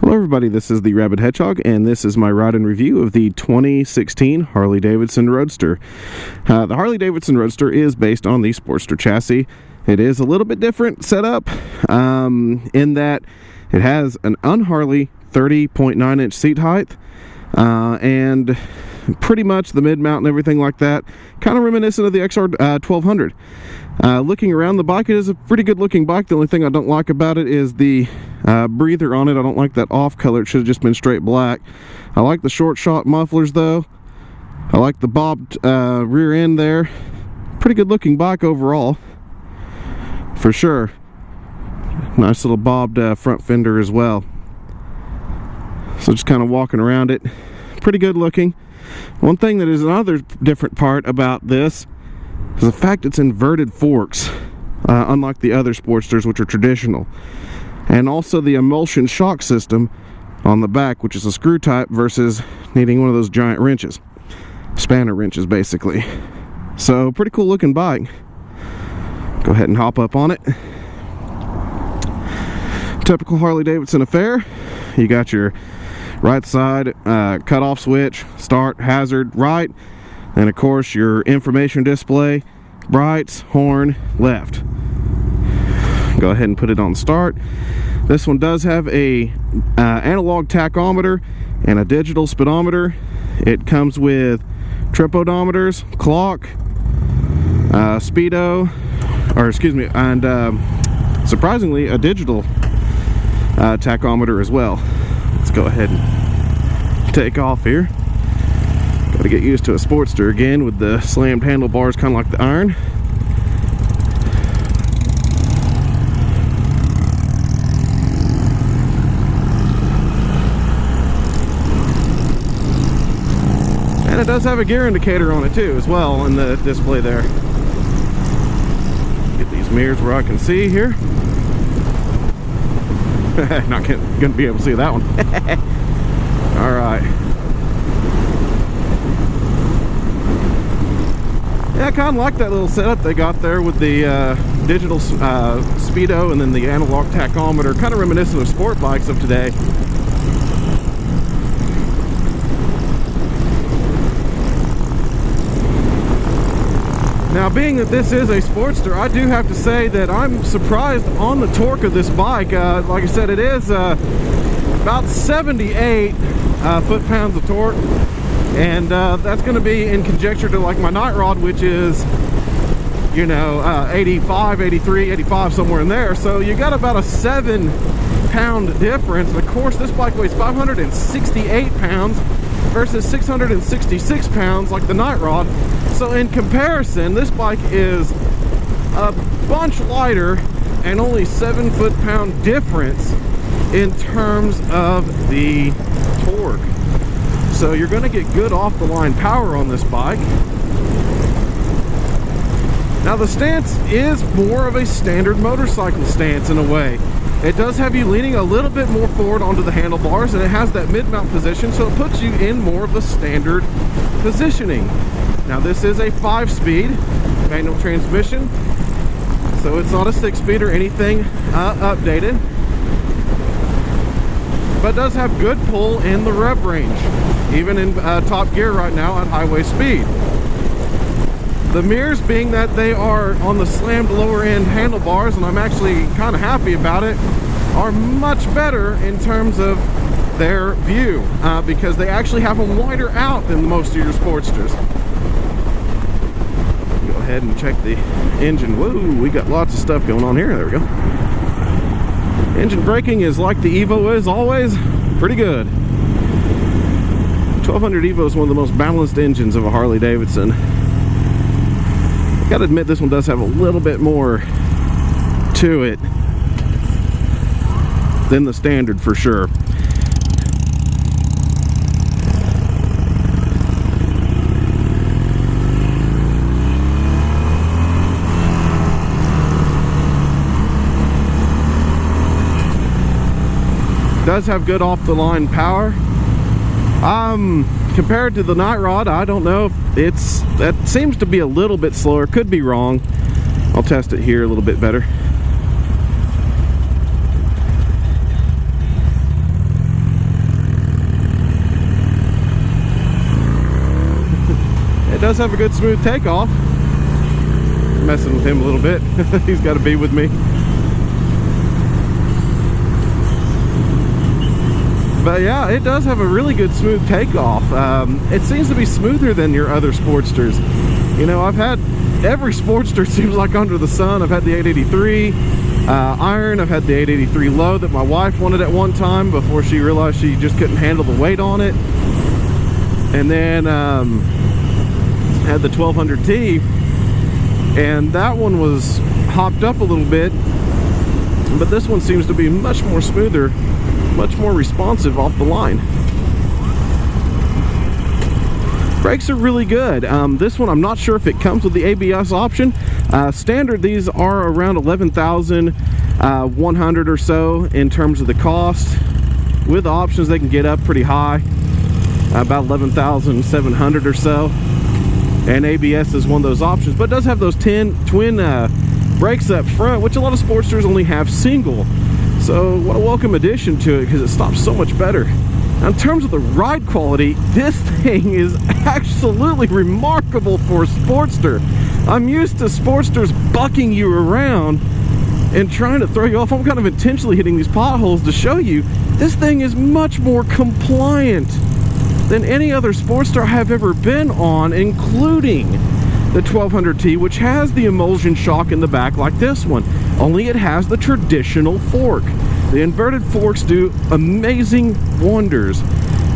Hello everybody, this is the Rabid Hedgehog, and this is my ride and review of the 2016 Harley-Davidson Roadster. The Harley-Davidson Roadster is based on the Sportster chassis. It is a little bit different setup in that it has an un-Harley 30.9-inch seat height, and pretty much the mid-mount and everything like that, kind of reminiscent of the XR 1200. Looking around, the bike, it is a pretty good looking bike. The only thing I don't like about it is the breather on it. I don't like that off color. It should have just been straight black. I like the short shot mufflers though. I like the bobbed rear end there. Pretty good looking bike overall, for sure. Nice little bobbed front fender as well. So just kind of walking around it, pretty good looking. One thing that is another different part about this is the fact it's inverted forks, unlike the other Sportsters, which are traditional. And also the emulsion shock system on the back, which is a screw type versus needing one of those giant wrenches, spanner wrenches basically. So pretty cool looking bike. Go ahead and hop up on it. Typical Harley-Davidson affair. You got your right side cutoff switch, start, hazard, right, and of course your information display, brights, horn, left. Go ahead and put it on start. This one does have a analog tachometer and a digital speedometer. It comes with trip odometers, clock, speedo, or excuse me, and surprisingly a digital tachometer as well. Let's go ahead and take off here. Got to get used to a Sportster again with the slammed handlebars, kind of like the iron. And it does have a gear indicator on it too as well in the display there. Get these mirrors where I can see here. Not gonna be able to see that one. All right. Yeah, I kind of like that little setup they got there with the digital speedo and then the analog tachometer, kind of reminiscent of sport bikes of today. Now, being that this is a Sportster, I do have to say that I'm surprised on the torque of this bike. Like I said, it is about 78 foot-pounds of torque, and that's going to be in conjecture to like my Night Rod, which is, you know, 85, 83, 85, somewhere in there. So you got about a 7-pound difference. And of course, this bike weighs 568 pounds versus 666 pounds like the Night Rod. So in comparison, this bike is a bunch lighter and only 7 foot-pound difference in terms of the torque. So you're going to get good off-the-line power on this bike. Now the stance is more of a standard motorcycle stance in a way. It does have you leaning a little bit more forward onto the handlebars, and it has that mid-mount position, so it puts you in more of the standard positioning. Now this is a 5-speed manual transmission, so it's not a 6-speed or anything updated, but it does have good pull in the rev range, even in top gear right now at highway speed. The mirrors, being that they are on the slammed lower end handlebars, and I'm actually kind of happy about it, are much better in terms of their view, because they actually have them wider out than most of your Sportsters. Go ahead and check the engine. Whoa, we got lots of stuff going on here. There we go. Engine braking is like the Evo is always, pretty good. 1200 Evo is one of the most balanced engines of a Harley-Davidson. Gotta admit, this one does have a little bit more to it than the standard, for sure. Does have good off-the-line power. Compared to the Night Rod, I don't know if that seems to be a little bit slower. Could be wrong. I'll test it here a little bit better. It does have a good smooth takeoff. Messing with him a little bit. He's got to be with me. But yeah, it does have a really good smooth takeoff. It seems to be smoother than your other Sportsters. You know, I've had every Sportster seems like under the sun. I've had the 883 iron. I've had the 883 low that my wife wanted at one time before she realized she just couldn't handle the weight on it. And then had the 1200T, and that one was hopped up a little bit, but this one seems to be much more smoother, much more responsive off the line. Brakes are really good. This one, I'm not sure if it comes with the ABS option. Standard, these are around 11,100 or so in terms of the cost. With the options, they can get up pretty high, about 11,700 or so. And ABS is one of those options, but it does have those twin brakes up front, which a lot of Sportsters only have single. So what a welcome addition to it, because it stops so much better. Now, in terms of the ride quality, this thing is absolutely remarkable for a Sportster. I'm used to Sportsters bucking you around and trying to throw you off. I'm kind of intentionally hitting these potholes to show you this thing is much more compliant than any other Sportster I have ever been on, including the 1200T, which has the emulsion shock in the back like this one, only it has the traditional fork. The inverted forks do amazing wonders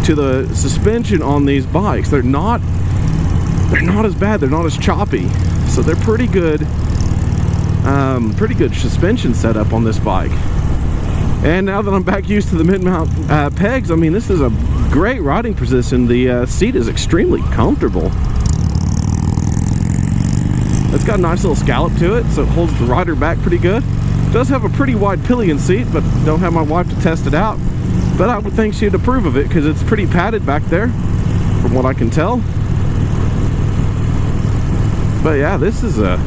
to the suspension on these bikes. They're not as bad, they're not as choppy, so they're pretty good suspension setup on this bike. And now that I'm back used to the mid-mount pegs, I mean, this is a great riding position. The seat is extremely comfortable. It's got a nice little scallop to it, so it holds the rider back pretty good. It does have a pretty wide pillion seat, but don't have my wife to test it out. But I would think she'd approve of it because it's pretty padded back there, from what I can tell. But yeah, this is a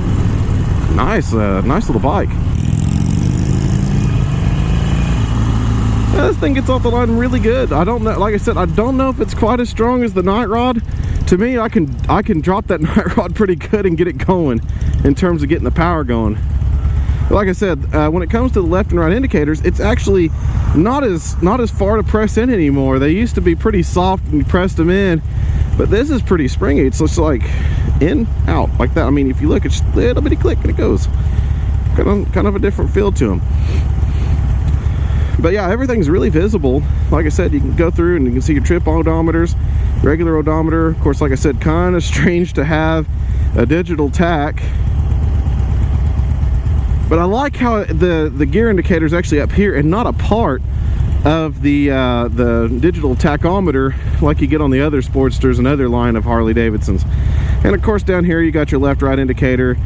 nice little bike. Yeah, this thing gets off the line really good. I don't know, like I said, I don't know if it's quite as strong as the Night Rod. To me, I can drop that Night Rod pretty good and get it going in terms of getting the power going. But like I said, when it comes to the left and right indicators, it's actually not as far to press in anymore. They used to be pretty soft when you pressed them in, but this is pretty springy. It's just like in, out, like that. I mean, if you look, it's just a little bitty click and it goes. Kind of a different feel to them. But yeah, everything's really visible. Like I said, you can go through and you can see your trip odometers, regular odometer. Of course, like I said, kind of strange to have a digital tach. But I like how the gear indicator is actually up here and not a part of the digital tachometer like you get on the other Sportsters and other line of Harley-Davidsons. And of course, down here you got your left-right indicator,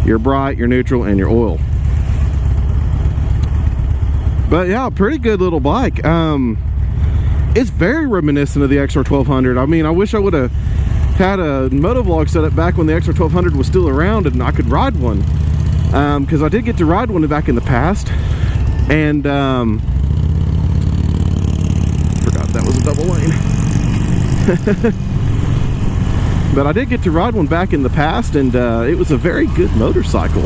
your bright, your neutral, and your oil. But yeah, pretty good little bike. It's very reminiscent of the XR1200. I mean, I wish I would have had a motovlog set up back when the XR1200 was still around and I could ride one. Because I did get to ride one back in the past. And forgot that was a double lane. But I did get to ride one back in the past, and it was a very good motorcycle.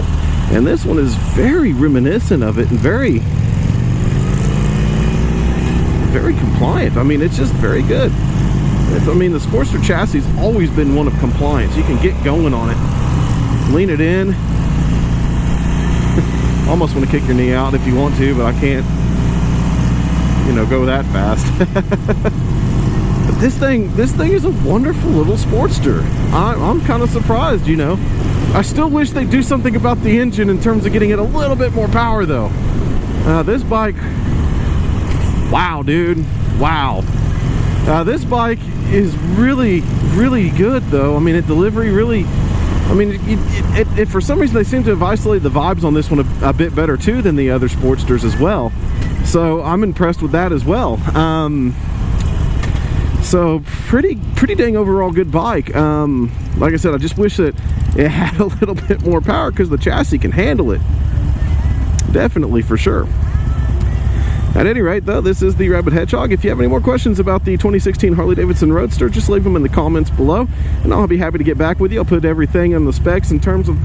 And this one is very reminiscent of it and very compliant. I mean, it's just very good. I mean, the Sportster chassis has always been one of compliance. You can get going on it, lean it in. Almost want to kick your knee out if you want to, but I can't, you know, go that fast. But this thing is a wonderful little Sportster. I'm kind of surprised, you know. I still wish they'd do something about the engine in terms of getting it a little bit more power, though. This bike, wow, dude, wow. This bike is really, really good, though. I mean, delivery really, I mean, it for some reason they seem to have isolated the vibes on this one a bit better too than the other Sportsters as well. So I'm impressed with that as well. So pretty dang overall good bike. Like I said, I just wish that it had a little bit more power because the chassis can handle it. Definitely, for sure. At any rate, though, this is the Rabid Hedgehog. If you have any more questions about the 2016 Harley-Davidson Roadster, just leave them in the comments below, and I'll be happy to get back with you. I'll put everything in the specs in terms of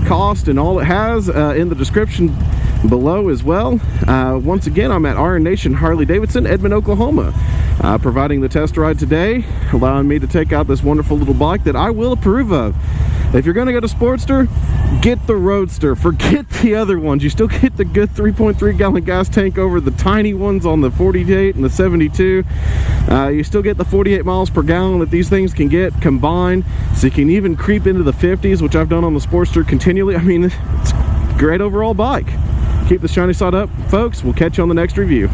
cost and all it has in the description below as well. Once again, I'm at Iron Nation Harley-Davidson, Edmond, Oklahoma, providing the test ride today, allowing me to take out this wonderful little bike that I will approve of. If you're going to go to Sportster, get the Roadster. Forget the other ones. You still get the good 3.3 gallon gas tank over the tiny ones on the 48 and the 72. You still get the 48 miles per gallon that these things can get combined, so you can even creep into the 50s, which I've done on the Sportster continually. I mean, it's a great overall bike. Keep the shiny side up, folks. We'll catch you on the next review.